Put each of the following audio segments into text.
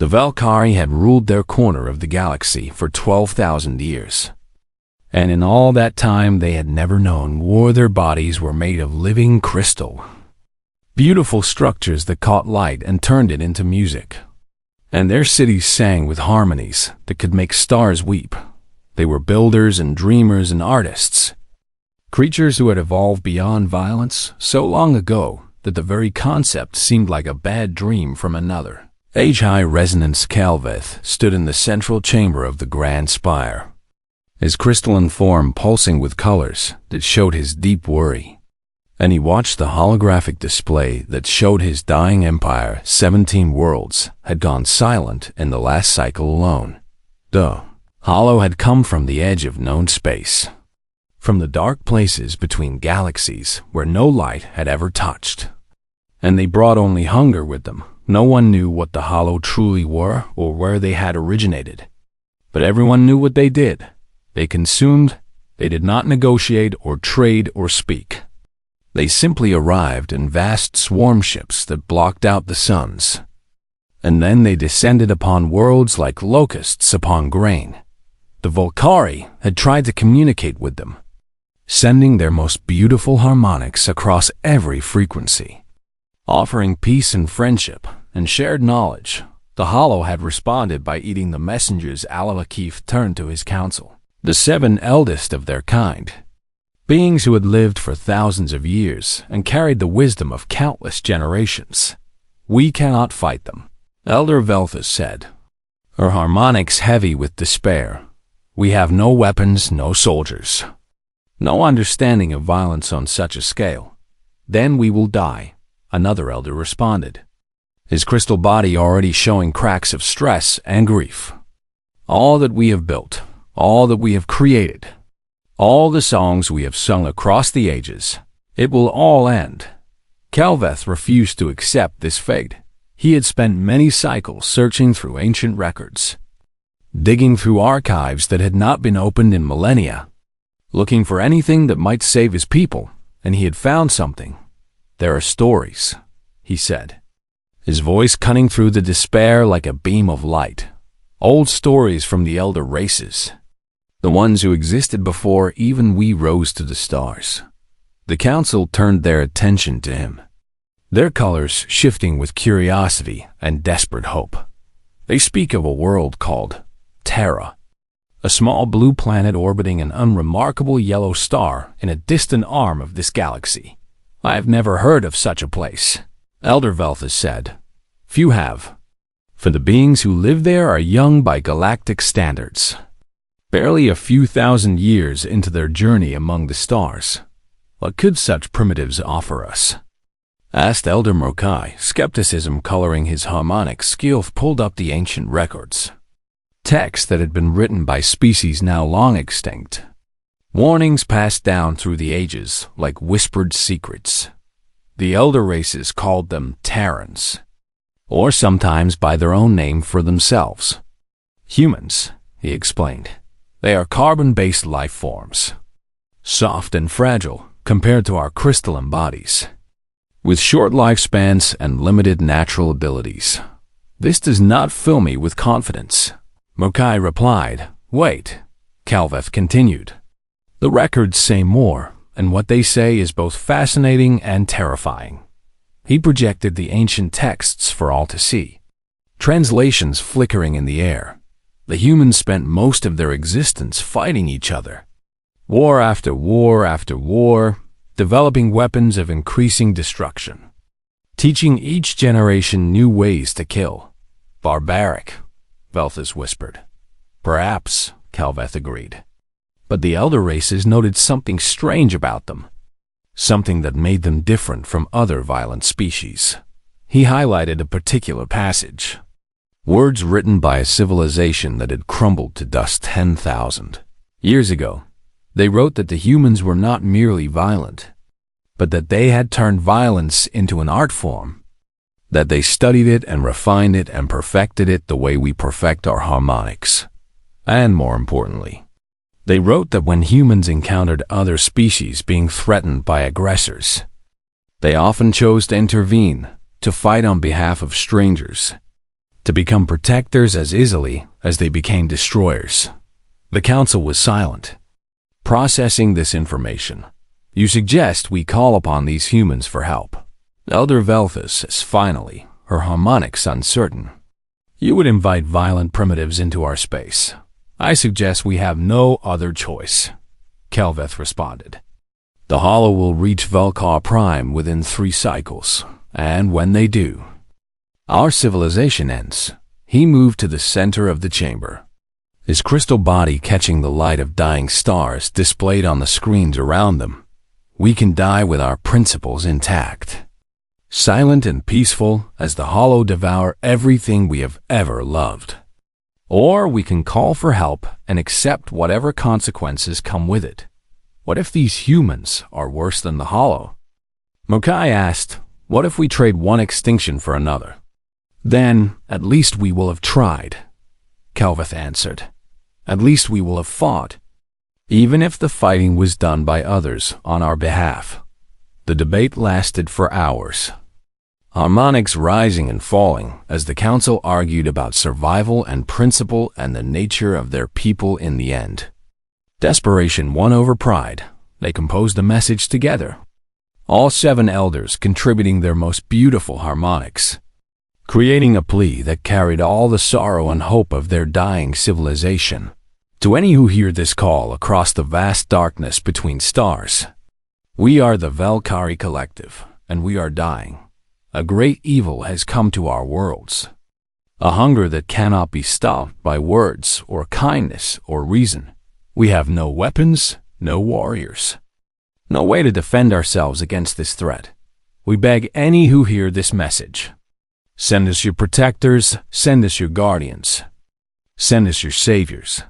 The Valkyrie had ruled their corner of the galaxy for 12,000 years. And in all that time they had never known war. Their bodies were made of living crystal. Beautiful structures that caught light and turned it into music. And their cities sang with harmonies that could make stars weep. They were builders and dreamers and artists. Creatures who had evolved beyond violence so long ago that the very concept seemed like a bad dream from another. High Resonance Calveth stood in the central chamber of the Grand Spire, his crystalline form pulsing with colors that showed his deep worry. And he watched the holographic display that showed his dying empire. 17 worlds had gone silent in the last cycle alone. The hollow had come from the edge of known space, from the dark places between galaxies where no light had ever touched. And they brought only hunger with them. No one knew what the hollow truly were or where they had originated. But everyone knew what they did. They consumed. They did not negotiate or trade or speak. They simply arrived in vast swarm ships that blocked out the suns. And then they descended upon worlds like locusts upon grain. The Valkyrie had tried to communicate with them, sending their most beautiful harmonics across every frequency, offering peace and friendship and shared knowledge. The hollow had responded by eating the messengers Al-Akif turned to his council, the 7 eldest of their kind, beings who had lived for thousands of years and carried the wisdom of countless generations. We cannot fight them, Elder Velthus said, her harmonics heavy with despair. We have no weapons, no soldiers, no understanding of violence on such a scale. Then we will die, another elder responded, his crystal body already showing cracks of stress and grief. All that we have built, all that we have created, all the songs we have sung across the ages, it will all end. Calveth refused to accept this fate. He had spent many cycles searching through ancient records, digging through archives that had not been opened in millennia, looking for anything that might save his people, and he had found something. There are stories, he said, his voice cutting through the despair like a beam of light. Old stories from the elder races, the ones who existed before even we rose to the stars. The council turned their attention to him, their colors shifting with curiosity and desperate hope. They speak of a world called Terra, a small blue planet orbiting an unremarkable yellow star in a distant arm of this galaxy. I have never heard of such a place, Elder Velthus said. Few have, for the beings who live there are young by galactic standards, barely a few thousand years into their journey among the stars. What could such primitives offer us? Asked Elder Mokai, skepticism coloring his harmonic. Skilf pulled up the ancient records, texts that had been written by species now long extinct, warnings passed down through the ages like whispered secrets. The elder races called them Terrans, or sometimes by their own name for themselves. Humans, he explained. They are carbon-based life forms, soft and fragile compared to our crystalline bodies, with short lifespans and limited natural abilities. This does not fill me with confidence, Mokai replied. Wait, Calveth continued. The records say more, and what they say is both fascinating and terrifying. He projected the ancient texts for all to see, translations flickering in the air. The humans spent most of their existence fighting each other, war after war after war, developing weapons of increasing destruction, teaching each generation new ways to kill. Barbaric, Velthus whispered. Perhaps, Calveth agreed. But the elder races noted something strange about them, something that made them different from other violent species. He highlighted a particular passage, words written by a civilization that had crumbled to dust 10,000 years ago. They wrote that the humans were not merely violent, but that they had turned violence into an art form, that they studied it and refined it and perfected it the way we perfect our harmonics. And more importantly, they wrote that when humans encountered other species being threatened by aggressors, they often chose to intervene, to fight on behalf of strangers, to become protectors as easily as they became destroyers. The council was silent, processing this information. You suggest we call upon these humans for help. Elder Velthus says finally, her harmonics uncertain. You would invite violent primitives into our space. I suggest we have no other choice, Kelveth responded. The Hollow will reach Velkar Prime within 3 cycles, and when they do, our civilization ends. He moved to the center of the chamber, his crystal body catching the light of dying stars displayed on the screens around them. We can die with our principles intact, silent and peaceful as the Hollow devour everything we have ever loved. Or we can call for help and accept whatever consequences come with it. What if these humans are worse than the Hollow? Mokai asked, what if we trade one extinction for another? Then, at least we will have tried, Kelveth answered. At least we will have fought, even if the fighting was done by others on our behalf. The debate lasted for hours, harmonics rising and falling as the council argued about survival and principle and the nature of their people in the end. Desperation won over pride. They composed a message together, all 7 elders contributing their most beautiful harmonics, creating a plea that carried all the sorrow and hope of their dying civilization. To any who hear this call across the vast darkness between stars, we are the Velkari Collective, and we are dying. A great evil has come to our worlds, a hunger that cannot be stopped by words or kindness or reason. We have no weapons, no warriors, no way to defend ourselves against this threat. We beg any who hear this message, send us your protectors, send us your guardians, send us your saviors.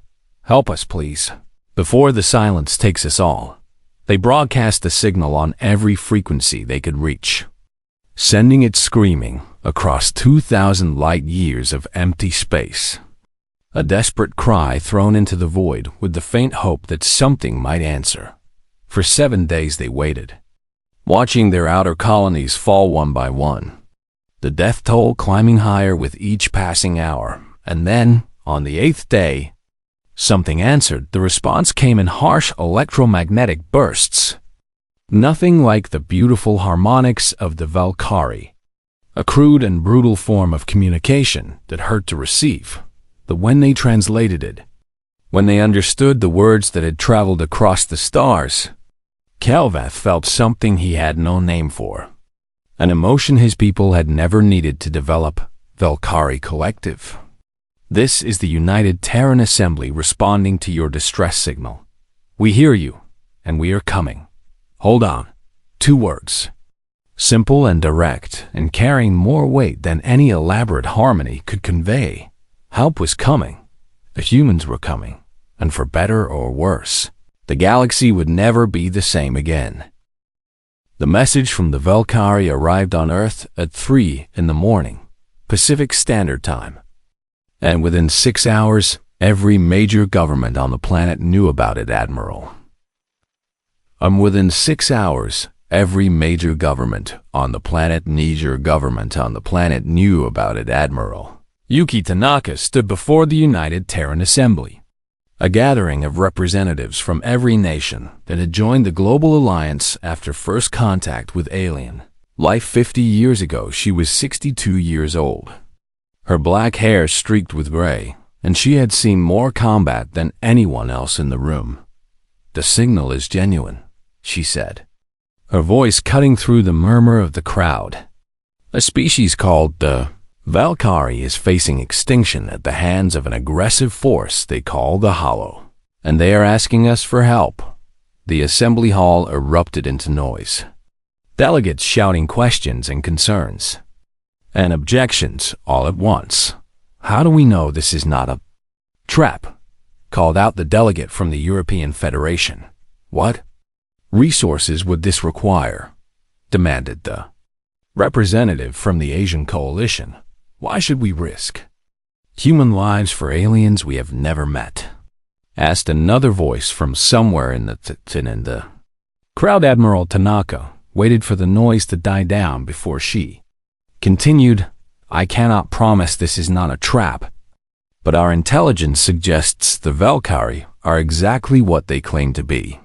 Help us, please, before the silence takes us all. They broadcast the signal on every frequency they could reach, sending it screaming across 2,000 light years of empty space. A desperate cry thrown into the void with the faint hope that something might answer. For 7 days they waited, watching their outer colonies fall one by one, the death toll climbing higher with each passing hour. And then, on the 8th day, something answered. The response came in harsh electromagnetic bursts, nothing like the beautiful harmonics of the Velkari, a crude and brutal form of communication that hurt to receive. But when they translated it, when they understood the words that had traveled across the stars, Kelveth felt something he had no name for, an emotion his people had never needed to develop. Velkari Collective. This is the United Terran Assembly responding to your distress signal. We hear you, and we are coming. Hold on. 2 words. Simple and direct, and carrying more weight than any elaborate harmony could convey. Help was coming. The humans were coming, and for better or worse, the galaxy would never be the same again. The message from the Velkari arrived on Earth at 3 in the morning, Pacific Standard Time. And within 6 hours, every major government on the planet knew about it, Admiral. Within 6 hours, every major government on the planet knew about it, Admiral. Yuki Tanaka stood before the United Terran Assembly, a gathering of representatives from every nation that had joined the Global Alliance after first contact with alien life 50 years ago. She was 62 years old, her black hair streaked with gray, and she had seen more combat than anyone else in the room. The signal is genuine, she said, her voice cutting through the murmur of the crowd. A species called the Velkari is facing extinction at the hands of an aggressive force they call the Hollow, and they are asking us for help. The assembly hall erupted into noise, delegates shouting questions and concerns, and objections all at once. How do we know this is not a trap? Called out the delegate from the European Federation. What resources would this require? Demanded the representative from the Asian Coalition. Why should we risk human lives for aliens we have never met? Asked another voice from somewhere in the crowd. Admiral Tanaka waited for the noise to die down before she continued. I cannot promise this is not a trap, but our intelligence suggests the Valkyrie are exactly what they claim to be.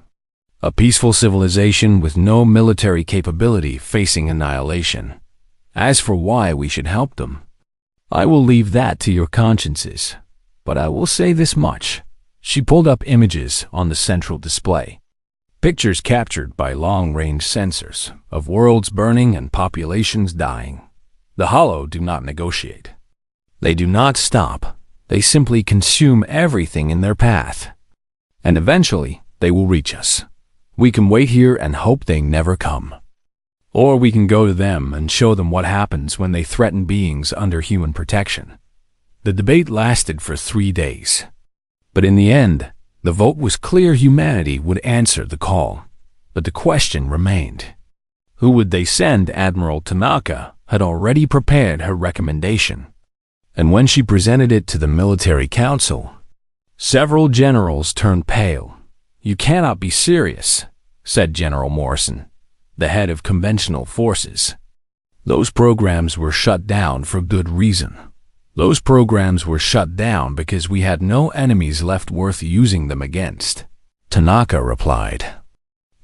A peaceful civilization with no military capability facing annihilation. As for why we should help them, I will leave that to your consciences, but I will say this much. She pulled up images on the central display. Pictures captured by long-range sensors of worlds burning and populations dying. The Hollow do not negotiate. They do not stop. They simply consume everything in their path. And eventually, they will reach us. We can wait here and hope they never come. Or we can go to them and show them what happens when they threaten beings under human protection. The debate lasted for 3 days. But in the end, the vote was clear humanity would answer the call. But the question remained. Who would they send? Admiral Tanaka had already prepared her recommendation. And when she presented it to the military council, several generals turned pale. "You cannot be serious," said General Morrison, the head of conventional forces. Those programs were shut down for good reason. Those programs were shut down because we had no enemies left worth using them against. Tanaka replied.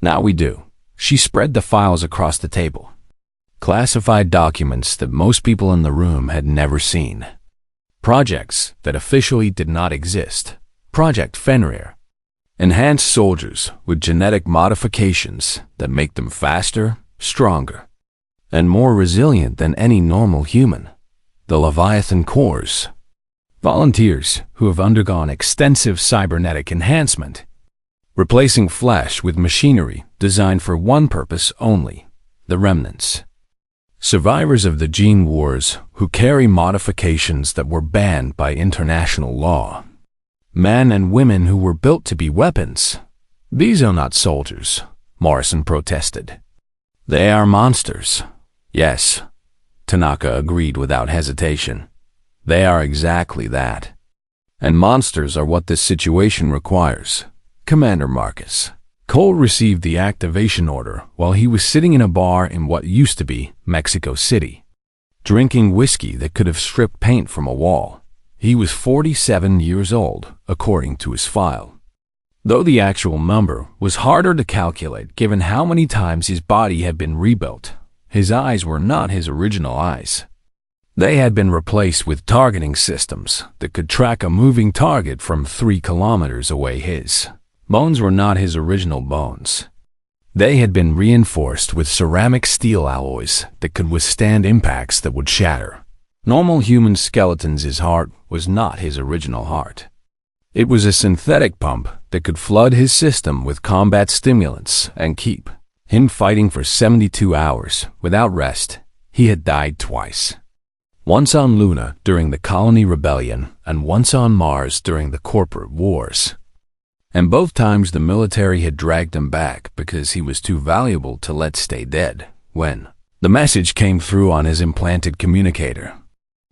Now we do. She spread the files across the table. Classified documents that most people in the room had never seen. Projects that officially did not exist. Project Fenrir. Enhanced soldiers with genetic modifications that make them faster, stronger, and more resilient than any normal human. The Leviathan Cores. Volunteers who have undergone extensive cybernetic enhancement, replacing flesh with machinery designed for one purpose only, the remnants. Survivors of the gene wars who carry modifications that were banned by international law. Men and women who were built to be weapons. These are not soldiers, Morrison protested. They are monsters. Yes, Tanaka agreed without hesitation. They are exactly that. And monsters are what this situation requires. Commander Marcus. Cole received the activation order while he was sitting in a bar in what used to be Mexico City, drinking whiskey that could have stripped paint from a wall. He was 47 years old, according to his file. Though the actual number was harder to calculate given how many times his body had been rebuilt, his eyes were not his original eyes. They had been replaced with targeting systems that could track a moving target from 3 kilometers away. His bones were not his original bones. They had been reinforced with ceramic steel alloys that could withstand impacts that would shatter. Normal human skeletons. His heart was not his original heart. It was a synthetic pump that could flood his system with combat stimulants and keep him fighting for 72 hours without rest. He had died twice. Once on Luna during the Colony Rebellion and once on Mars during the Corporate Wars. And both times the military had dragged him back because he was too valuable to let stay dead. When the message came through on his implanted communicator,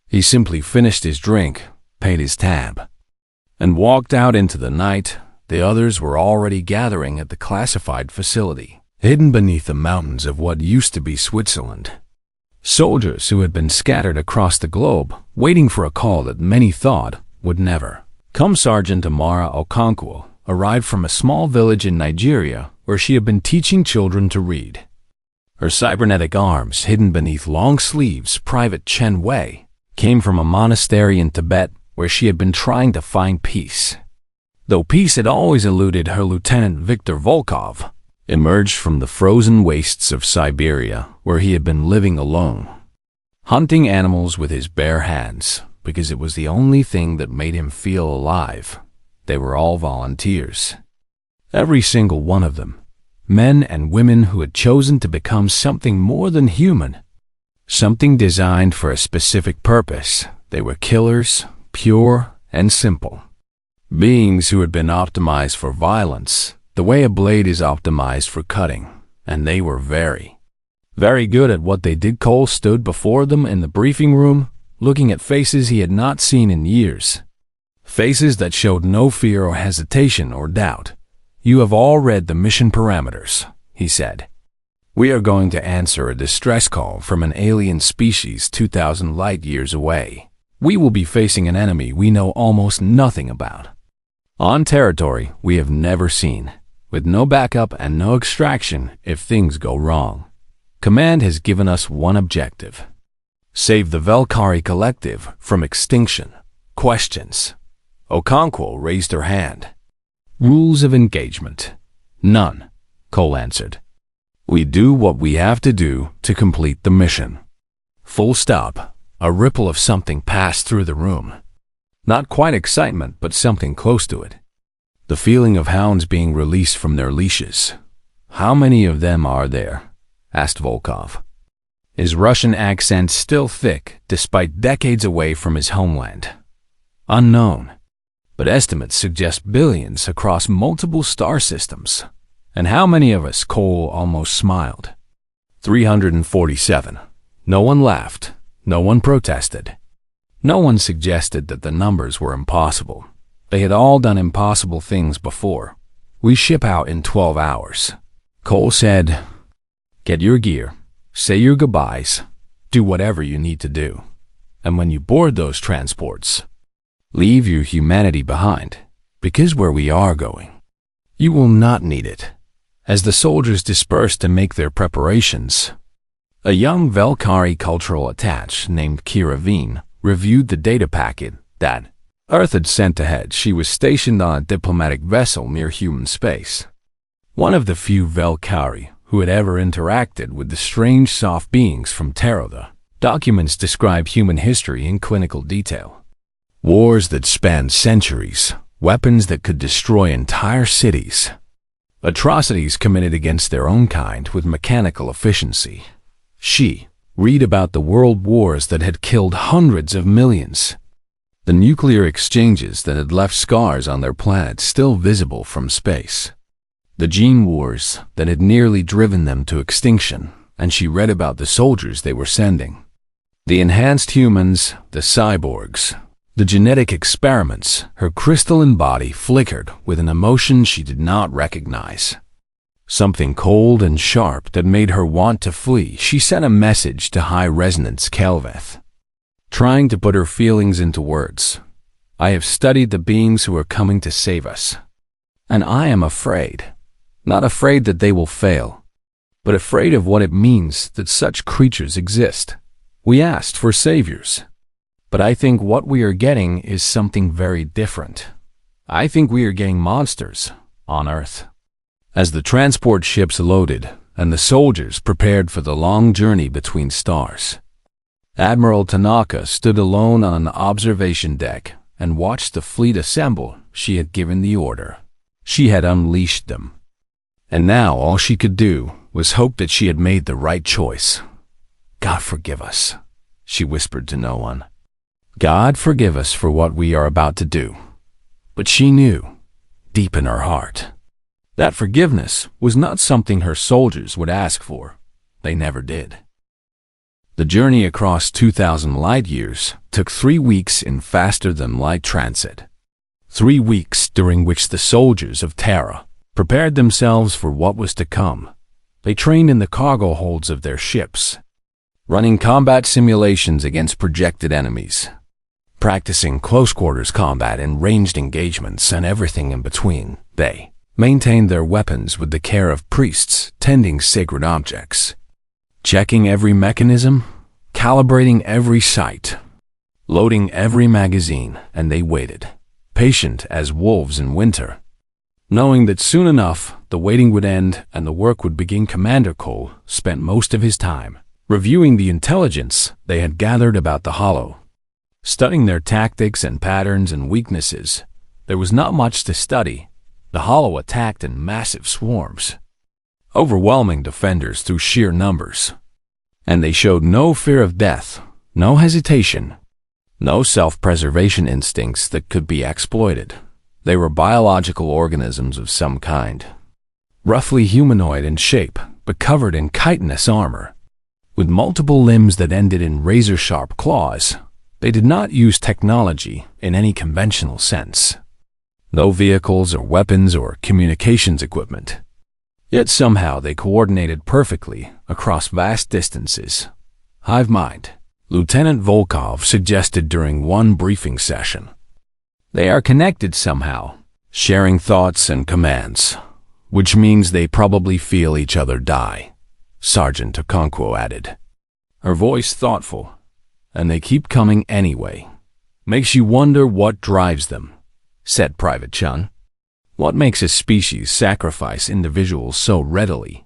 he simply finished his drink, paid his tab, and walked out into the night. The others were already gathering at the classified facility, hidden beneath the mountains of what used to be Switzerland. Soldiers who had been scattered across the globe, waiting for a call that many thought would never come. Sergeant Amara Okonkwo arrived from a small village in Nigeria where she had been teaching children to read. Her cybernetic arms hidden beneath long sleeves. Private Chen Wei came from a monastery in Tibet where she had been trying to find peace. Though peace had always eluded her, Lieutenant Viktor Volkov emerged from the frozen wastes of Siberia where he had been living alone, hunting animals with his bare hands because it was the only thing that made him feel alive. They were all volunteers. Every single one of them. Men and women who had chosen to become something more than human. Something designed for a specific purpose. They were killers, pure and simple. Beings who had been optimized for violence, the way a blade is optimized for cutting. And they were very good at what they did. Cole stood before them in the briefing room, looking at faces he had not seen in years. Faces that showed no fear or hesitation or doubt. You have all read the mission parameters, he said. We are going to answer a distress call from an alien species 2,000 light-years away. We will be facing an enemy we know almost nothing about, on territory we have never seen, with no backup and no extraction if things go wrong. Command has given us one objective: save the Velkari Collective from extinction. Questions? Okonkwo raised her hand. Rules of engagement? None, Cole answered. We do what we have to do to complete the mission. Full stop. A ripple of something passed through the room. Not quite excitement, but something close to it. The feeling of hounds being released from their leashes. How many of them are there? Asked Volkov. His Russian accent still thick, despite decades away from his homeland. Unknown, but estimates suggest billions across multiple star systems. And how many of us? Cole almost smiled. 347. No one laughed. No one protested. No one suggested that the numbers were impossible. They had all done impossible things before. We ship out in 12 hours. Cole said, get your gear, say your goodbyes, do whatever you need to do. And when you board those transports, leave your humanity behind, because where we are going, you will not need it. As the soldiers dispersed to make their preparations, a young Velkari cultural attaché named Kira Veen reviewed the data packet that Earth had sent ahead. She was stationed on a diplomatic vessel near human space. One of the few Velkari who had ever interacted with the strange soft beings from Terra. The documents describe human history in clinical detail. Wars that spanned centuries, weapons that could destroy entire cities, atrocities committed against their own kind with mechanical efficiency. She read about the world wars that had killed hundreds of millions, the nuclear exchanges that had left scars on their planet still visible from space, the gene wars that had nearly driven them to extinction, and she read about the soldiers they were sending, the enhanced humans, the cyborgs, the genetic experiments. Her crystalline body flickered with an emotion she did not recognize. Something cold and sharp that made her want to flee. She sent a message to High Resonance Kelveth, trying to put her feelings into words. I have studied the beings who are coming to save us, and I am afraid. Not afraid that they will fail, but afraid of what it means that such creatures exist. We asked for saviors, but I think what we are getting is something very different. I think we are getting monsters on Earth. As the transport ships loaded and the soldiers prepared for the long journey between stars, Admiral Tanaka stood alone on an observation deck and watched the fleet assemble. She had given the order. She had unleashed them. And now all she could do was hope that she had made the right choice. God forgive us, she whispered to no one. God forgive us for what we are about to do. But she knew, deep in her heart, that forgiveness was not something her soldiers would ask for. They never did. The journey across 2,000 light-years took 3 weeks in faster-than-light transit. 3 weeks during which the soldiers of Terra prepared themselves for what was to come. They trained in the cargo holds of their ships, running combat simulations against projected enemies, practicing close-quarters combat and ranged engagements and everything in between. They maintained their weapons with the care of priests tending sacred objects, checking every mechanism, calibrating every sight, loading every magazine, and they waited, patient as wolves in winter, knowing that soon enough the waiting would end and the work would begin. Commander Cole spent most of his time reviewing the intelligence they had gathered about the Hollow, studying their tactics and patterns and weaknesses. There was not much to study. The Hollow attacked in massive swarms, overwhelming defenders through sheer numbers. And they showed no fear of death, no hesitation, no self-preservation instincts that could be exploited. They were biological organisms of some kind, roughly humanoid in shape, but covered in chitinous armor, with multiple limbs that ended in razor-sharp claws. They did not use technology in any conventional sense. No vehicles or weapons or communications equipment. Yet somehow they coordinated perfectly across vast distances. Hive mind, Lieutenant Volkov suggested during one briefing session. They are connected somehow, sharing thoughts and commands, which means they probably feel each other die, Sergeant Okonkwo added, her voice thoughtful. And they keep coming anyway. Makes you wonder what drives them, said Private Chun. What makes a species sacrifice individuals so readily?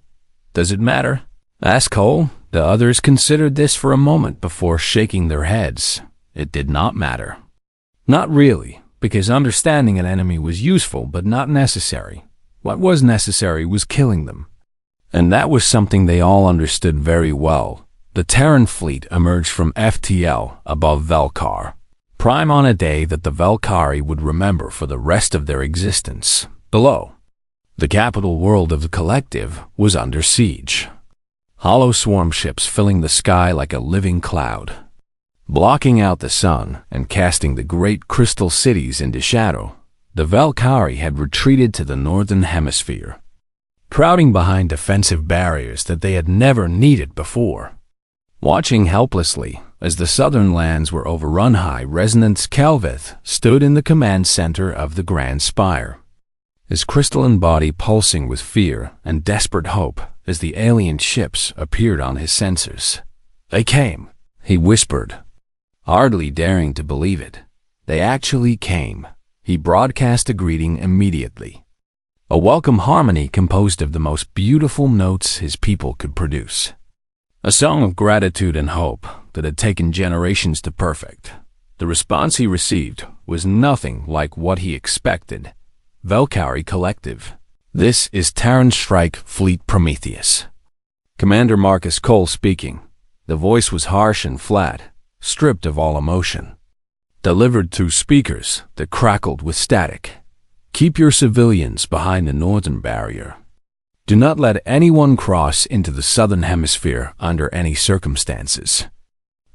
Does it matter? Asked Cole. The others considered this for a moment before shaking their heads. It did not matter. Not really, because understanding an enemy was useful but not necessary. What was necessary was killing them. And that was something they all understood very well. The Terran fleet emerged from FTL above Velkar, prime on a day that the Velkari would remember for the rest of their existence. Below, the capital world of the Collective was under siege. Hollow swarm ships filling the sky like a living cloud, blocking out the sun and casting the great crystal cities into shadow. The Velkari had retreated to the northern hemisphere, crowding behind defensive barriers that they had never needed before. Watching helplessly as the southern lands were overrun, High Resonance Kelvith stood in the command center of the Grand Spire, his crystalline body pulsing with fear and desperate hope as the alien ships appeared on his sensors. They came, he whispered, hardly daring to believe it. They actually came. He broadcast a greeting immediately, a welcome harmony composed of the most beautiful notes his people could produce. A song of gratitude and hope that had taken generations to perfect. The response he received was nothing like what he expected. Velkari Collective. This is Terran Strike Fleet Prometheus. Commander Marcus Cole speaking. The voice was harsh and flat, stripped of all emotion. Delivered through speakers that crackled with static. Keep your civilians behind the northern barrier. Do not let anyone cross into the southern hemisphere under any circumstances.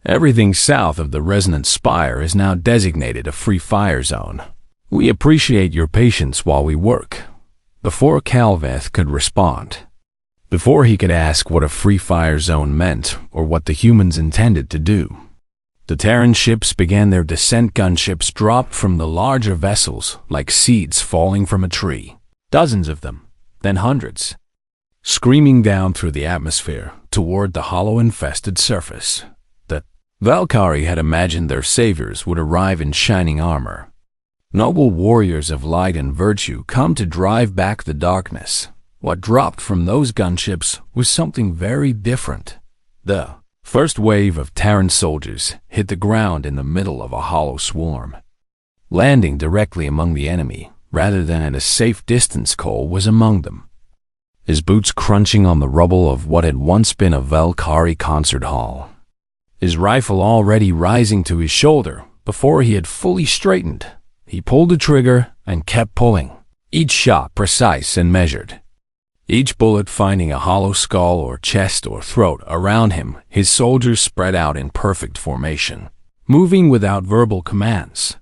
Everything south of the Resonance Spire is now designated a free fire zone. We appreciate your patience while we work. Before Calveth could respond, before he could ask what a free fire zone meant or what the humans intended to do, the Terran ships began their descent. Gunships dropped from the larger vessels like seeds falling from a tree. Dozens of them, then hundreds, screaming down through the atmosphere toward the hollow-infested surface. The Velkari had imagined their saviors would arrive in shining armor. Noble warriors of light and virtue come to drive back the darkness. What dropped from those gunships was something very different. The first wave of Terran soldiers hit the ground in the middle of a hollow swarm, landing directly among the enemy rather than at a safe distance. Cole was among them, his boots crunching on the rubble of what had once been a Velkari concert hall, his rifle already rising to his shoulder before he had fully straightened. He pulled the trigger and kept pulling, each shot precise and measured, each bullet finding a hollow skull or chest or throat. Around him, his soldiers spread out in perfect formation, moving without verbal commands,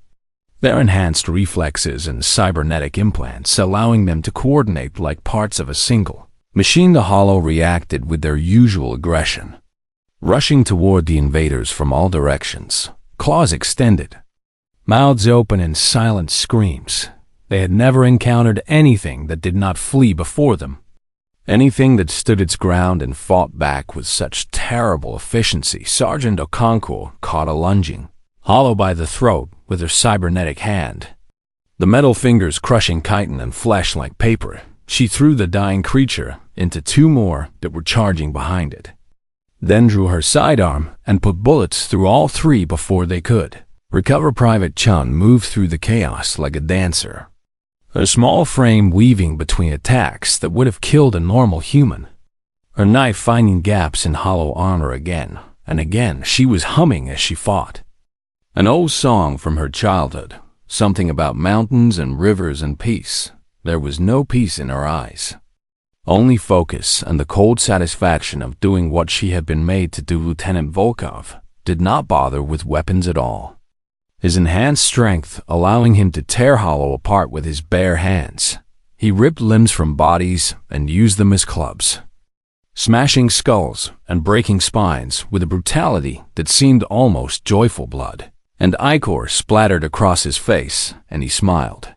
their enhanced reflexes and cybernetic implants allowing them to coordinate like parts of a single machine. The hollow reacted with their usual aggression, rushing toward the invaders from all directions, claws extended, mouths open in silent screams. They had never encountered anything that did not flee before them, anything that stood its ground and fought back with such terrible efficiency. Sergeant Okonkwo caught a lunging hollow by the throat with her cybernetic hand, the metal fingers crushing chitin and flesh like paper. She threw the dying creature into two more that were charging behind it, then drew her sidearm and put bullets through all three before they could recover. Private Chun moved through the chaos like a dancer, her small frame weaving between attacks that would have killed a normal human, her knife finding gaps in hollow armor again and again. She was humming as she fought, an old song from her childhood, something about mountains and rivers and peace. There was no peace in her eyes, only focus and the cold satisfaction of doing what she had been made to do. Lieutenant Volkov did not bother with weapons at all, his enhanced strength allowing him to tear hollow apart with his bare hands. He ripped limbs from bodies and used them as clubs, smashing skulls and breaking spines with a brutality that seemed almost joyful. Blood and ichor splattered across his face, and he smiled.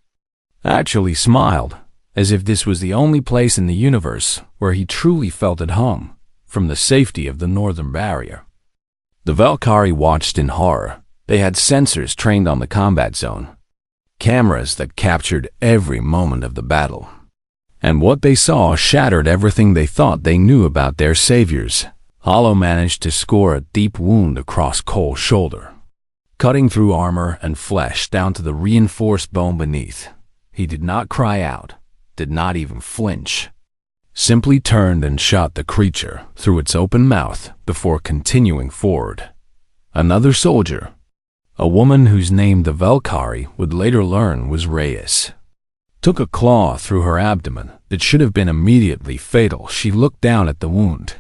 Actually smiled, as if this was the only place in the universe where he truly felt at home, from the safety of the northern barrier. The Valkyrie watched in horror. They had sensors trained on the combat zone, cameras that captured every moment of the battle. And what they saw shattered everything they thought they knew about their saviors. Hollow managed to score a deep wound across Cole's shoulder, cutting through armor and flesh down to the reinforced bone beneath. He did not cry out, did not even flinch, simply turned and shot the creature through its open mouth before continuing forward. Another soldier, a woman whose name the Valkyrie would later learn was Reyes, took a claw through her abdomen that should have been immediately fatal. She looked down at the wound,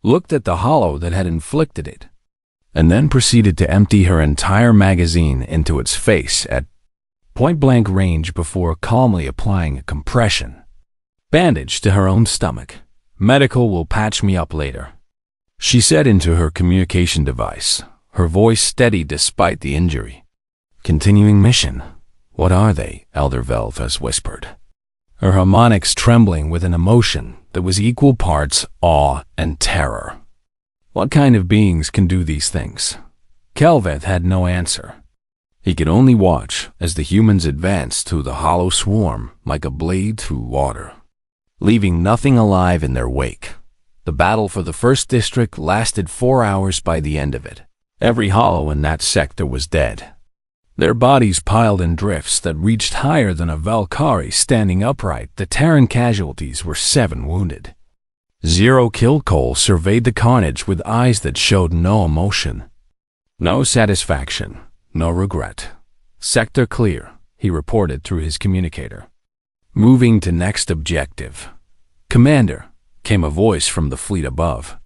looked at the hollow that had inflicted it, and then proceeded to empty her entire magazine into its face at point-blank range before calmly applying a compression bandage to her own stomach. "Medical will patch me up later," she said into her communication device, her voice steady despite the injury. "Continuing mission. What are they?" Elder Velvas whispered, her harmonics trembling with an emotion that was equal parts awe and terror. "What kind of beings can do these things?" Kelveth had no answer. He could only watch as the humans advanced through the hollow swarm like a blade through water, leaving nothing alive in their wake. The battle for the first district lasted 4 hours. By the end of it, every hollow in that sector was dead, their bodies piled in drifts that reached higher than a Valkyrie standing upright. The Terran casualties were 7 wounded. 0 killed. Cole surveyed the carnage with eyes that showed no emotion, no satisfaction, no regret. "Sector clear," he reported through his communicator. "Moving to next objective." "Commander," came a voice from the fleet above.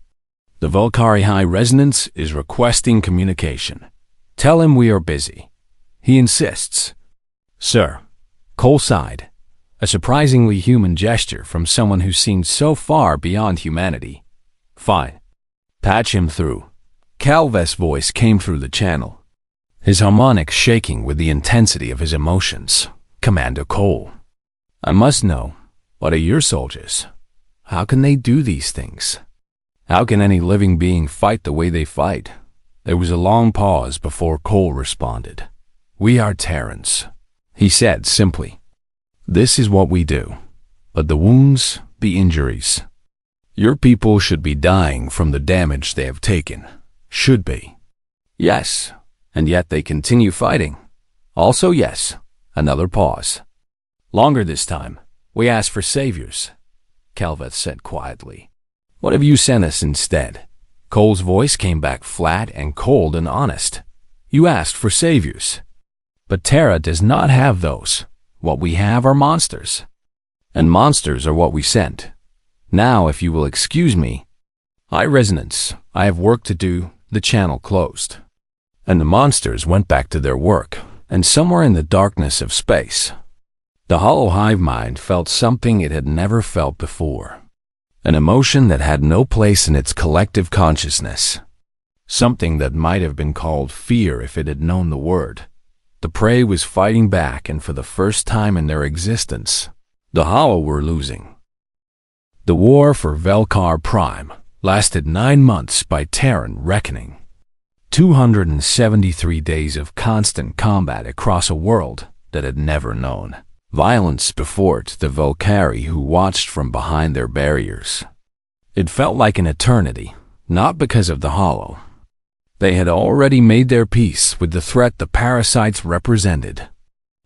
"The Valkyrie High Resonance is requesting communication. Tell him we are busy." "He insists." "Sir." Cole sighed, a surprisingly human gesture from someone who seemed so far beyond humanity. "Fine. Patch him through." Calvest's voice came through the channel, his harmonics shaking with the intensity of his emotions. "Commander Cole, I must know, what are your soldiers? How can they do these things? How can any living being fight the way they fight?" There was a long pause before Cole responded. "We are Terrans," he said simply. "This is what we do. But the wounds, the injuries. Your people should be dying from the damage they have taken. Should be." "Yes, and yet they continue fighting." "Also yes." Another pause. "Longer this time. We asked for saviors," Calveth said quietly. "What have you sent us instead?" Cole's voice came back flat and cold and honest. "You asked for saviors. But Terra does not have those. What we have are monsters. And monsters are what we sent. Now, if you will excuse me." "High Resonance, I have work to do." The channel closed, and the monsters went back to their work. And somewhere in the darkness of space, the hollow hive mind felt something it had never felt before. An emotion that had no place in its collective consciousness. Something that might have been called fear if it had known the word. The prey was fighting back, and for the first time in their existence, the hollow were losing. The war for Velkar Prime lasted 9 months by Terran reckoning. 273 days of constant combat across a world that had never known violence before to the Valkyrie who watched from behind their barriers. It felt like an eternity, not because of the hollow. They had already made their peace with the threat the parasites represented.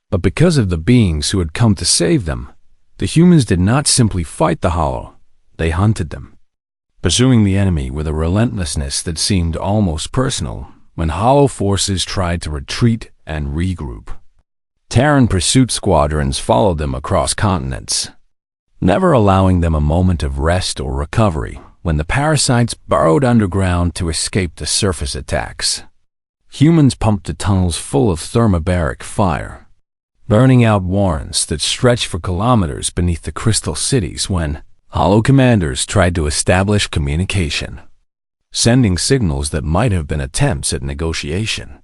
But because of the beings who had come to save them, the humans did not simply fight the hollow, they hunted them, pursuing the enemy with a relentlessness that seemed almost personal when hollow forces tried to retreat and regroup. Terran pursuit squadrons followed them across continents, never allowing them a moment of rest or recovery when the parasites burrowed underground to escape the surface attacks. Humans pumped the tunnels full of thermobaric fire, burning out warrens that stretched for kilometers beneath the crystal cities when Hollow commanders tried to establish communication, sending signals that might have been attempts at negotiation.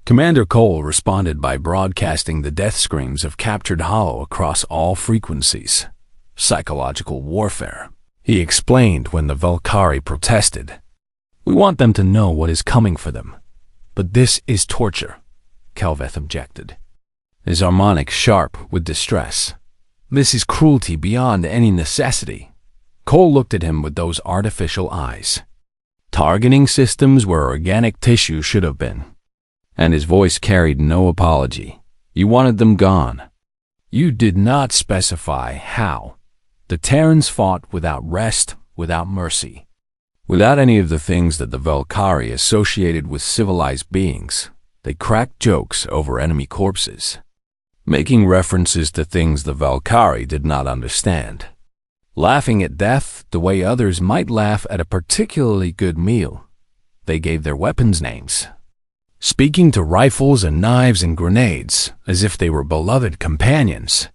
Commander Cole responded by broadcasting the death screams of captured Hollow across all frequencies. Psychological warfare. He explained when the Valkyrie protested. "We want them to know what is coming for them. But this is torture," Kelveth objected, his harmonic sharp with distress. "This is cruelty beyond any necessity." Cole looked at him with those artificial eyes. "Targeting systems where organic tissue should have been." And his voice carried no apology. "You wanted them gone. You did not specify how. The Terrans fought without rest, without mercy, without any of the things that the Valkyrie associated with civilized beings. They cracked jokes over enemy corpses, making references to things the Valkyrie did not understand, laughing at death the way others might laugh at a particularly good meal. They gave their weapons names, speaking to rifles and knives and grenades as if they were beloved companions,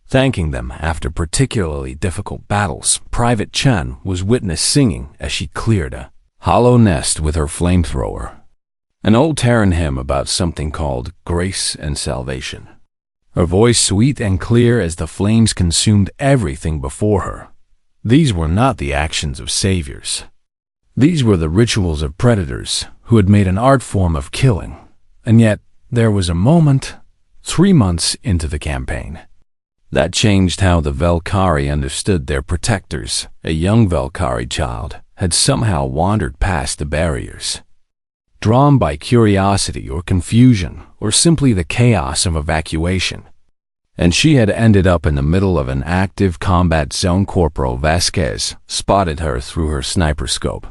thanking them after particularly difficult battles. Private Chen was witnessed singing as she cleared a hollow nest with her flamethrower, an old Terran hymn about something called grace and salvation. Her voice sweet and clear as the flames consumed everything before her. These were not the actions of saviors. These were the rituals of predators who had made an art form of killing. And yet, there was a moment, 3 months into the campaign, that changed how the Valkyrie understood their protectors. A young Valkyrie child had somehow wandered past the barriers, drawn by curiosity or confusion or simply the chaos of evacuation. And she had ended up in the middle of an active combat zone. Corporal Vasquez spotted her through her sniper scope.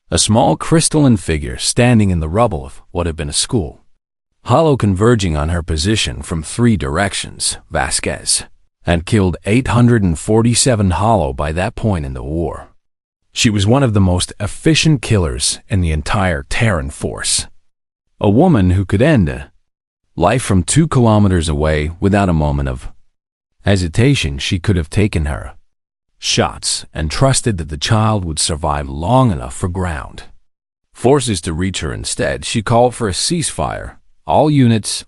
A small crystalline figure standing in the rubble of what had been a school, Hollow converging on her position from 3 directions. Vasquez had killed 847 Hollow by that point in the war. She was one of the most efficient killers in the entire Terran force. A woman who could end a life from 2 kilometers away without a moment of hesitation. She could have taken her shots and trusted that the child would survive long enough for ground forces to reach her. Instead, she called for a ceasefire. All units.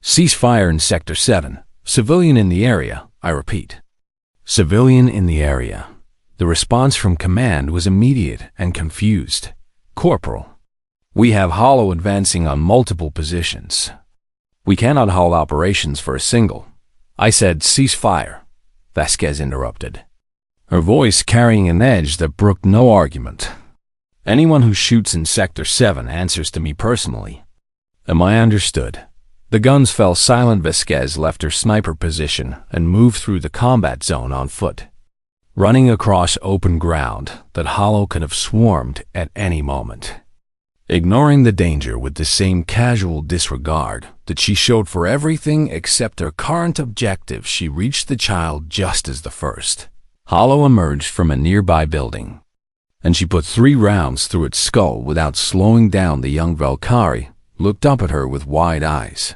Ceasefire in Sector 7. Civilian in the area. I repeat. Civilian in the area. The response from command was immediate and confused. "Corporal, we have Hollow advancing on multiple positions. We cannot halt operations for a single." I said, "Ceasefire," Vasquez interrupted, her voice carrying an edge that brooked no argument. "Anyone who shoots in Sector 7 answers to me personally." Am I understood? The guns fell silent. Vasquez left her sniper position and moved through the combat zone on foot, running across open ground that Hollow could have swarmed at any moment, ignoring the danger with the same casual disregard that she showed for everything except her current objective. She reached the child just as the first Hollow emerged from a nearby building, and she put 3 rounds through its skull without slowing down. The young Valkyrie looked up at her with wide eyes,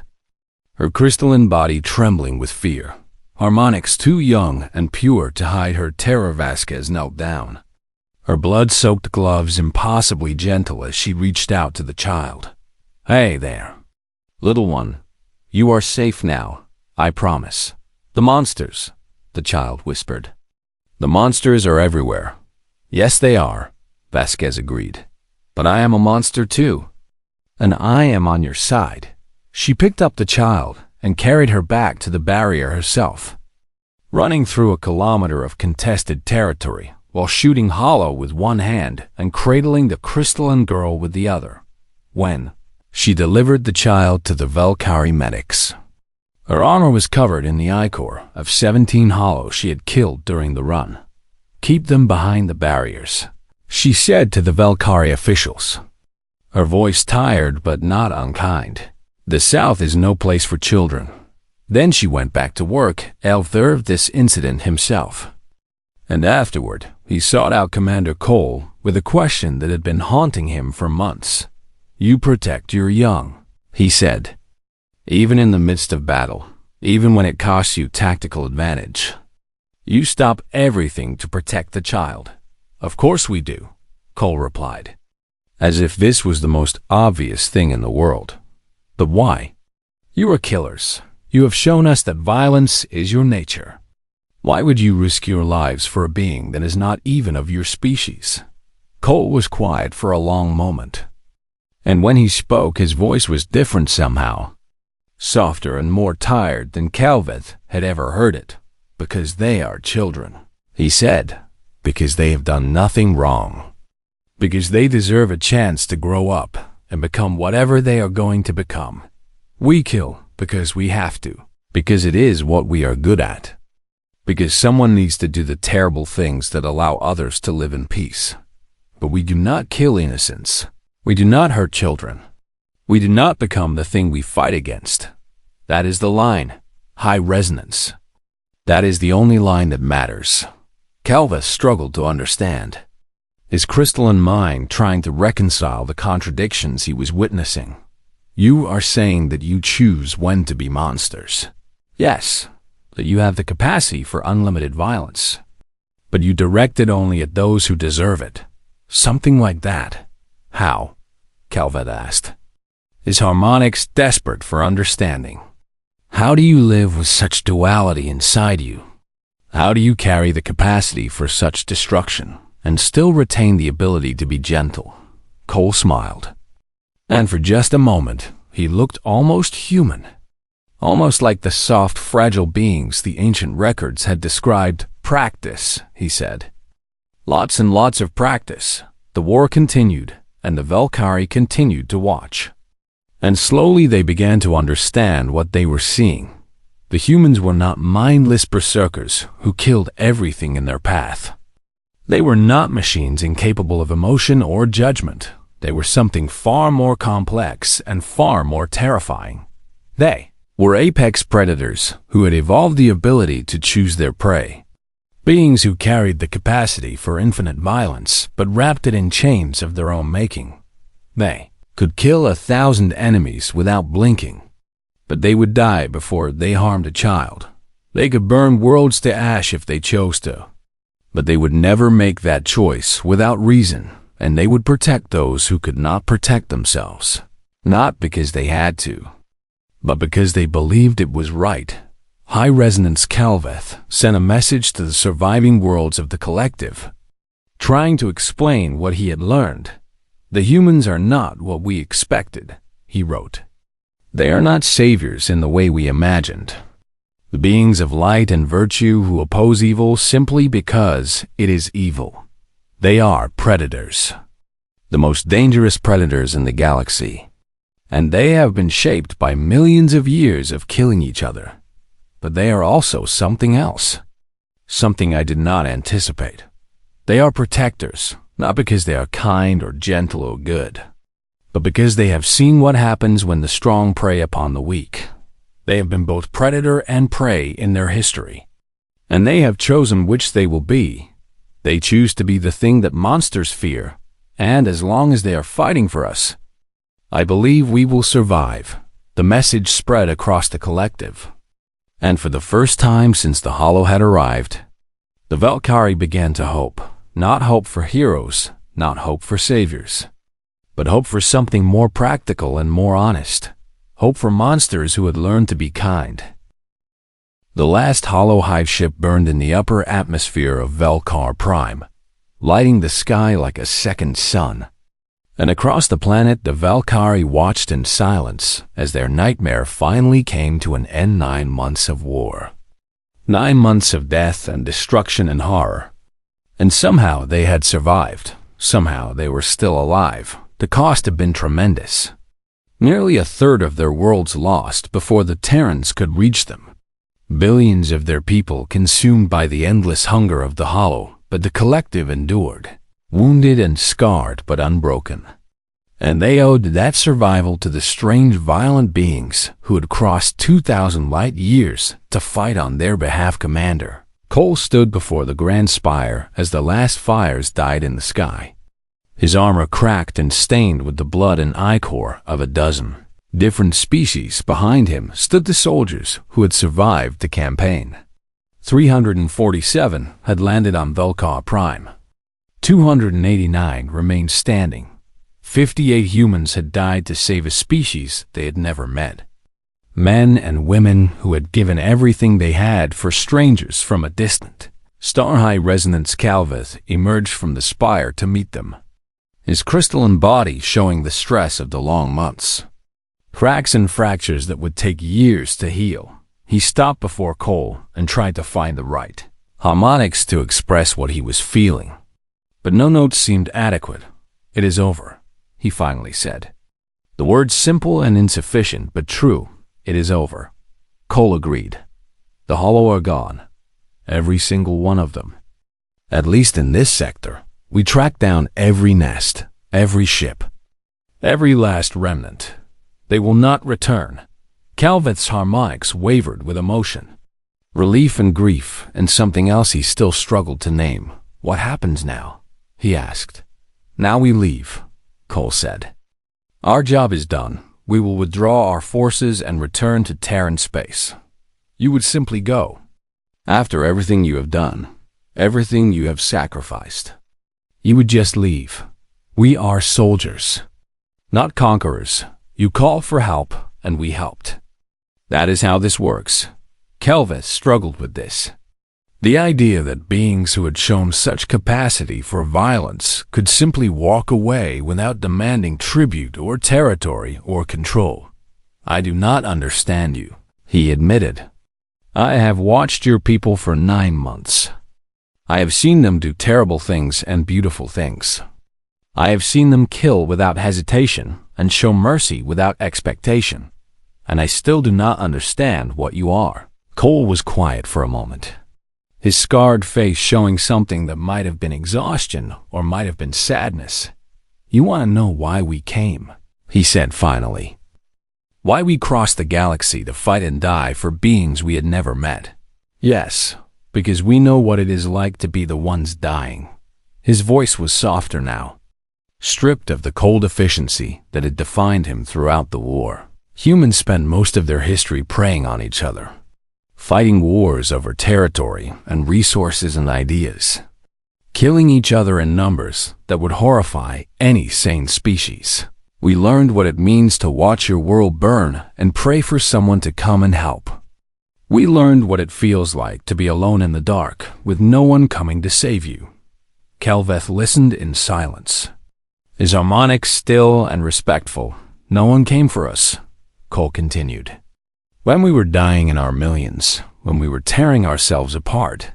her crystalline body trembling with fear, harmonics too young and pure to hide her terror. Vasquez knelt down, her blood-soaked gloves impossibly gentle as she reached out to the child. "Hey there, little one. You are safe now, I promise." "The monsters," the child whispered. "The monsters are everywhere." "Yes, they are," Vasquez agreed. "But I am a monster too, and I am on your side." She picked up the child and carried her back to the barrier herself, running through a kilometer of contested territory while shooting Hollow with one hand and cradling the crystalline girl with the other. When she delivered the child to the Valkyrie medics, her armor was covered in the ichor of 17 Hollow she had killed during the run. "Keep them behind the barriers," she said to the Valkyrie officials, her voice tired but not unkind. "The South is no place for children." Then she went back to work, observed this incident himself. And afterward, he sought out Commander Cole with a question that had been haunting him for months. "You protect your young," he said. Even in the midst of battle, even when it costs you tactical advantage, you stop everything to protect the child. Of course we do, Cole replied, as if this was the most obvious thing in the world. But why? You are killers. You have shown us that violence is your nature. Why would you risk your lives for a being that is not even of your species? Cole was quiet for a long moment. And when he spoke, his voice was different somehow, softer and more tired than Calveth had ever heard it. Because they are children, he said, because they have done nothing wrong. Because they deserve a chance to grow up and become whatever they are going to become. We kill because we have to, because it is what we are good at. Because someone needs to do the terrible things that allow others to live in peace. But we do not kill innocents. We do not hurt children. We do not become the thing we fight against. That is the line. High resonance. That is the only line that matters. Calveth struggled to understand, his crystalline mind trying to reconcile the contradictions he was witnessing. You are saying that you choose when to be monsters. Yes, that you have the capacity for unlimited violence. But you direct it only at those who deserve it. Something like that. How? Calveth asked, his harmonics desperate for understanding. How do you live with such duality inside you? How do you carry the capacity for such destruction and still retain the ability to be gentle? Cole smiled. And for just a moment, he looked almost human. Almost like the soft, fragile beings the ancient records had described. Practice, he said. Lots and lots of practice. The war continued, and the Valkyrie continued to watch. And slowly they began to understand what they were seeing. The humans were not mindless berserkers who killed everything in their path. They were not machines incapable of emotion or judgment. They were something far more complex and far more terrifying. They were apex predators who had evolved the ability to choose their prey. Beings who carried the capacity for infinite violence but wrapped it in chains of their own making. They could kill 1,000 enemies without blinking, but they would die before they harmed a child. They could burn worlds to ash if they chose to, but they would never make that choice without reason, and they would protect those who could not protect themselves, not because they had to, but because they believed it was right. High Resonance Calveth sent a message to the surviving worlds of the collective, trying to explain what he had learned. The humans are not what we expected, he wrote. They are not saviors in the way we imagined. The beings of light and virtue who oppose evil simply because it is evil. They are predators, the most dangerous predators in the galaxy. And they have been shaped by millions of years of killing each other. But they are also something else, something I did not anticipate. They are protectors. Not because they are kind or gentle or good, but because they have seen what happens when the strong prey upon the weak. They have been both predator and prey in their history, and they have chosen which they will be. They choose to be the thing that monsters fear, and as long as they are fighting for us, I believe we will survive. The message spread across the collective, and for the first time since the Hollow had arrived, the Valkyrie began to hope. Not hope for heroes, not hope for saviors, but hope for something more practical and more honest. Hope for monsters who had learned to be kind. The last Hollow Hive ship burned in the upper atmosphere of Velkar Prime, lighting the sky like a second sun. And across the planet, the Valkyrie watched in silence as their nightmare finally came to an end. 9 months of war. 9 months of death and destruction and horror. And somehow they had survived. Somehow they were still alive. The cost had been tremendous. Nearly a third of their worlds lost before the Terrans could reach them. Billions of their people consumed by the endless hunger of the Hollow, but the collective endured, wounded and scarred but unbroken. And they owed that survival to the strange violent beings who had crossed 2,000 light years to fight on their behalf. Commander Cole stood before the grand spire as the last fires died in the sky. His armor cracked and stained with the blood and ichor of a dozen Different species behind him stood the soldiers who had survived the campaign. 347 had landed on Velkar Prime. 289 remained standing. 58 humans had died to save a species they had never met. Men and women who had given everything they had for strangers from a distant, star-high resonance Calveth emerged from the spire to meet them, his crystalline body showing the stress of the long months. Cracks and fractures that would take years to heal. He stopped before Cole and tried to find the right harmonics to express what he was feeling. But no notes seemed adequate. "It is over," he finally said. The words simple and insufficient, but true. "It is over." Cole agreed. "The hollow are gone. Every single one of them. At least in this sector. We tracked down every nest, every ship, every last remnant. They will not return." Calveth's harmonics wavered with emotion, relief and grief, and something else he still struggled to name. "What happens now?" he asked. "Now we leave," Cole said. "Our job is done. We will withdraw our forces and return to Terran space. You would simply go. After everything you have done, everything you have sacrificed, you would just leave. We are soldiers, not conquerors. You called for help, and we helped. That is how this works." Calveth struggled with this. The idea that beings who had shown such capacity for violence could simply walk away without demanding tribute or territory or control. "I do not understand you," he admitted. "I have watched your people for 9 months. I have seen them do terrible things and beautiful things. I have seen them kill without hesitation and show mercy without expectation. And I still do not understand what you are." Cole was quiet for a moment, his scarred face showing something that might have been exhaustion or might have been sadness. "You want to know why we came," he said finally. "Why we crossed the galaxy to fight and die for beings we had never met. Yes, because we know what it is like to be the ones dying." His voice was softer now, stripped of the cold efficiency that had defined him throughout the war. Humans spend most of their history preying on each other, fighting wars over territory and resources and ideas, killing each other in numbers that would horrify any sane species. We learned what it means to watch your world burn and pray for someone to come and help. We learned what it feels like to be alone in the dark with no one coming to save you. Calveth listened in silence, his harmonics still and respectful. "No one came for us," Cole continued. "When we were dying in our millions, when we were tearing ourselves apart,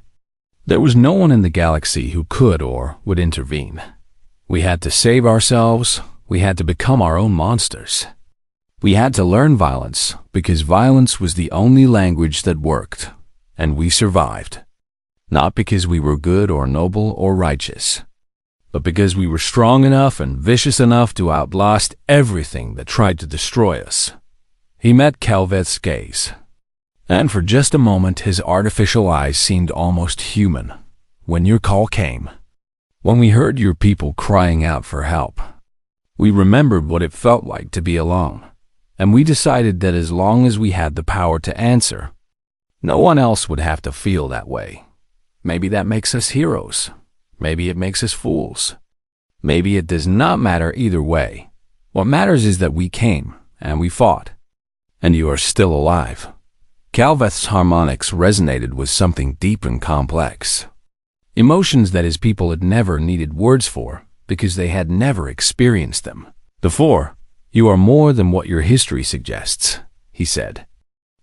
there was no one in the galaxy who could or would intervene. We had to save ourselves. We had to become our own monsters. We had to learn violence because violence was the only language that worked, and we survived. Not because we were good or noble or righteous, but because we were strong enough and vicious enough to outlast everything that tried to destroy us." He met Calveth's gaze, and for just a moment his artificial eyes seemed almost human. "When your call came, when we heard your people crying out for help, we remembered what it felt like to be alone, and we decided that as long as we had the power to answer, no one else would have to feel that way. Maybe that makes us heroes. Maybe it makes us fools. Maybe it does not matter either way. What matters is that we came, and we fought. And you are still alive." Calveth's harmonics resonated with something deep and complex, emotions that his people had never needed words for because they had never experienced them before. "You are more than what your history suggests," he said.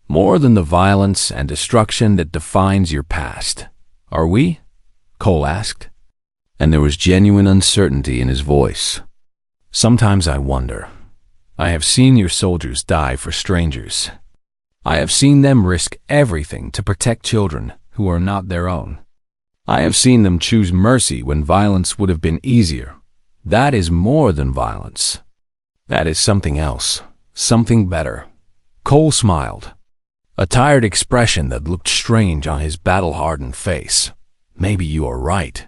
"More than the violence and destruction that defines your past. Are we?" Cole asked, and there was genuine uncertainty in his voice. "Sometimes I wonder. I have seen your soldiers die for strangers. I have seen them risk everything to protect children who are not their own. I have seen them choose mercy when violence would have been easier. That is more than violence. That is something else, something better." Cole smiled, a tired expression that looked strange on his battle-hardened face. "Maybe you are right.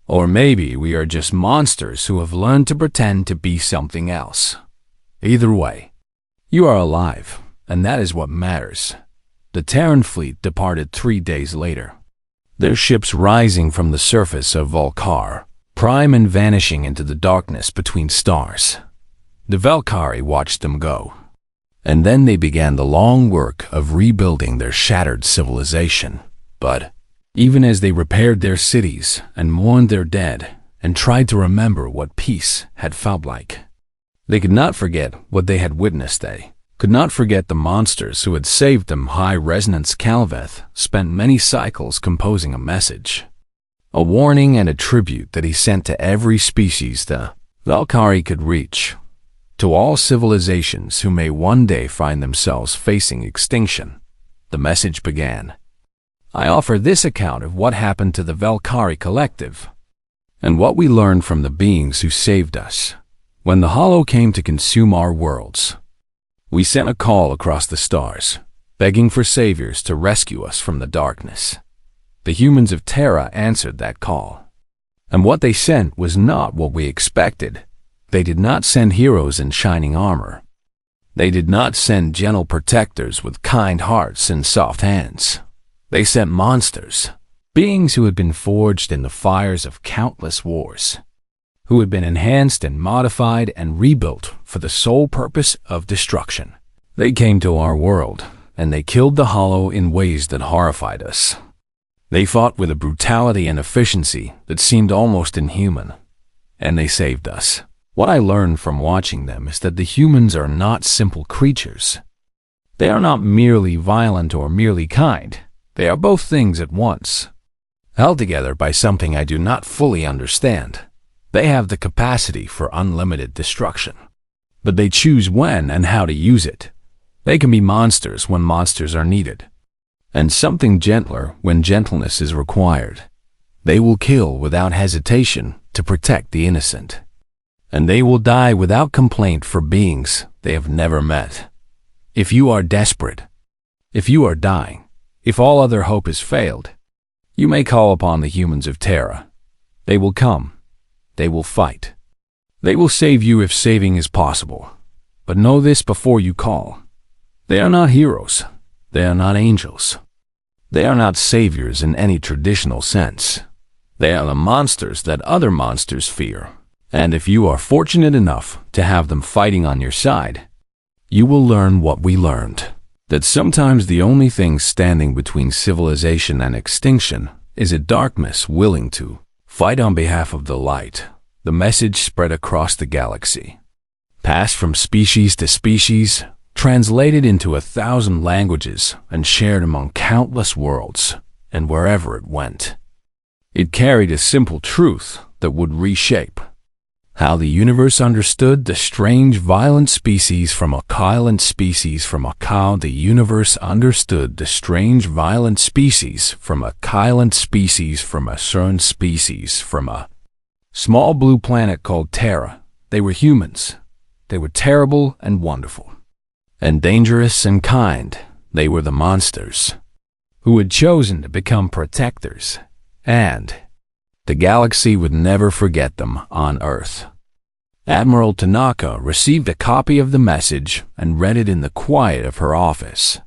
Or maybe we are just monsters who have learned to pretend to be something else. Either way, You are alive, and that is what matters. The Terran fleet departed 3 days later, their ships rising from the surface of Volcar, prime and vanishing into the darkness between stars. The Valkyrie watched them go, and then they began the long work of rebuilding their shattered civilization. But even as they repaired their cities and mourned their dead and tried to remember what peace had felt like, they could not forget what they had witnessed. They could not forget the monsters who had saved them. High-Resonance Calveth spent many cycles composing a message, a warning and a tribute that he sent to every species the Valkyrie could reach, to all civilizations who may one day find themselves facing extinction. The message began. I offer this account of what happened to the Valkyrie Collective, and what we learned from the beings who saved us. When the Hollow came to consume our worlds, we sent a call across the stars, begging for saviors to rescue us from the darkness. The humans of Terra answered that call, and what they sent was not what we expected. They did not send heroes in shining armor. They did not send gentle protectors with kind hearts and soft hands. They sent monsters, beings who had been forged in the fires of countless wars, who had been enhanced and modified and rebuilt for the sole purpose of destruction. They came to our world, and they killed the Hollow in ways that horrified us. They fought with a brutality and efficiency that seemed almost inhuman, and they saved us. What I learned from watching them is that the humans are not simple creatures. They are not merely violent or merely kind. They are both things at once, held together by something I do not fully understand. They have the capacity for unlimited destruction, but they choose when and how to use it. They can be monsters when monsters are needed, and something gentler when gentleness is required. They will kill without hesitation to protect the innocent, and they will die without complaint for beings they have never met. If you are desperate, if you are dying, if all other hope has failed, you may call upon the humans of Terra. They will come. They will fight. They will save you if saving is possible. But know this before you call. They are not heroes. They are not angels. They are not saviors in any traditional sense. They are the monsters that other monsters fear. And if you are fortunate enough to have them fighting on your side, you will learn what we learned, that sometimes the only thing standing between civilization and extinction is a darkness willing to fight on behalf of the light. The message spread across the galaxy, passed from species to species, translated into 1,000 languages, and shared among countless worlds, and wherever it went. It carried a simple truth that would reshape how the universe understood the strange violent species from a violent species from a cow. The universe understood the strange violent species from a violent species from a certain species from a small blue planet called Terra. They were humans. They were terrible and wonderful, and dangerous and kind. They were the monsters who had chosen to become protectors, and the galaxy would never forget them on Earth. Admiral Tanaka received a copy of the message and read it in the quiet of her office.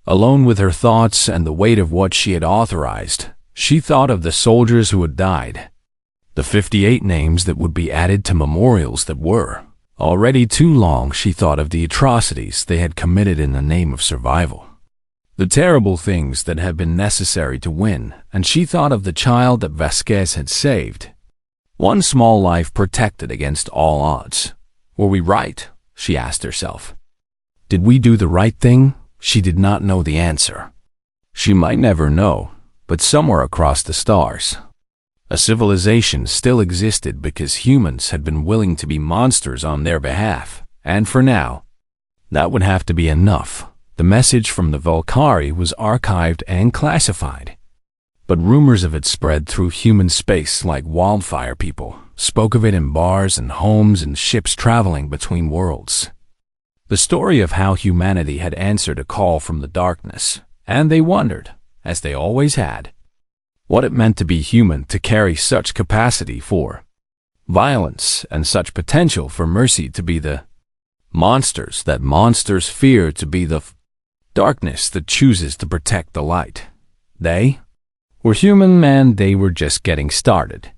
Alone with her thoughts and the weight of what she had authorized, she thought of the soldiers who had died, the 58 names that would be added to memorials that were already too long. She thought of the atrocities they had committed in the name of survival, the terrible things that had been necessary to win, and she thought of the child that Vasquez had saved. One small life protected against all odds. Were we right? She asked herself. Did we do the right thing? She did not know the answer. She might never know, but somewhere across the stars, a civilization still existed because humans had been willing to be monsters on their behalf, and for now, that would have to be enough. The message from the Valkyrie was archived and classified, but rumors of it spread through human space like wildfire. People spoke of it in bars and homes and ships traveling between worlds. The story of how humanity had answered a call from the darkness, and they wondered, as they always had, what it meant to be human, to carry such capacity for violence and such potential for mercy, to be the Monsters that monsters fear to be the darkness that chooses to protect the light. They were human, and they were just getting started.